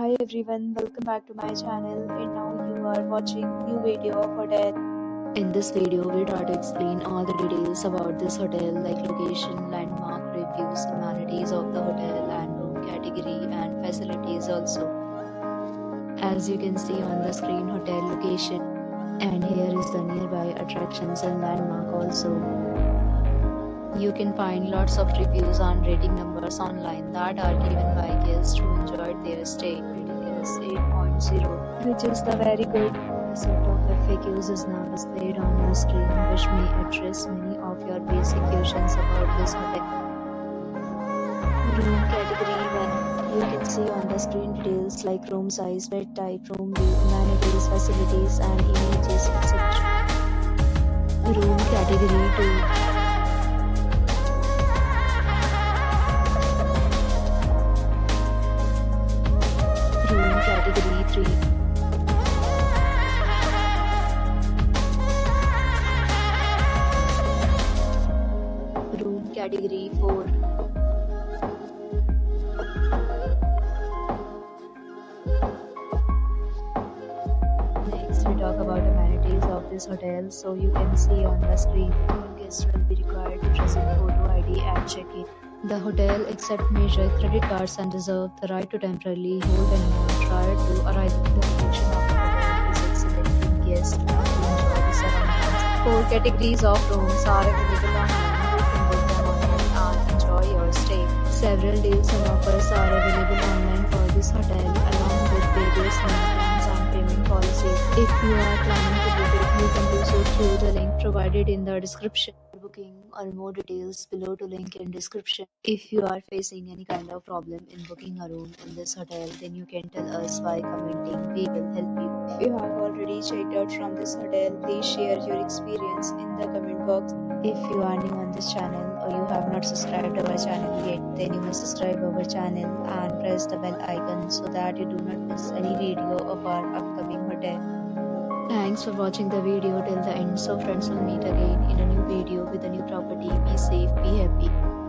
Hi everyone, welcome back to my channel, and now you are watching new video of hotel. In this video, we'll try to explain all the details about this hotel like location, landmark, reviews, amenities of the hotel and room category and facilities also. As you can see on the screen, hotel location, and here is the nearby attractions and landmark also. You can find lots of reviews and rating numbers online that are given by guests who enjoyed their stay. Rating is 8.0, Which is the very good. a set of FAQs is now displayed on your screen, which may address many of your basic questions about this hotel. Room category 1. You can see on the screen details like room size, bed type, room view, amenities, facilities, and images, etc. Room category 2. Room category 3. Room category 4. Next, we talk about amenities of this hotel. So you can see on the screen, all guests will be required to present photo ID at check-in. The hotel accepts major credit cards and reserves the right to temporarily hold an amount prior to arrival. The location of the hotel is excellent with guests who want to enjoy the surroundings. 4 categories of rooms are available online. You can book them online and enjoy your stay. Several deals and offers are available online for this hotel, along with various meal plans and payment policies. If you are planning to book it, you can do so through the link provided in the description. Booking or more details below to link in description. If you are facing any kind of problem in booking a room in this hotel, then you can tell us by commenting. We will help you. If you have already checked out from this hotel, please share your experience in the comment box. If you are new on this channel or you have not subscribed our channel yet, then you must subscribe our channel and press the bell icon so that you do not miss any video of our upcoming hotel. Thanks for watching the video till the end. So friends, will meet again in a new video with a new property. Be safe, be happy.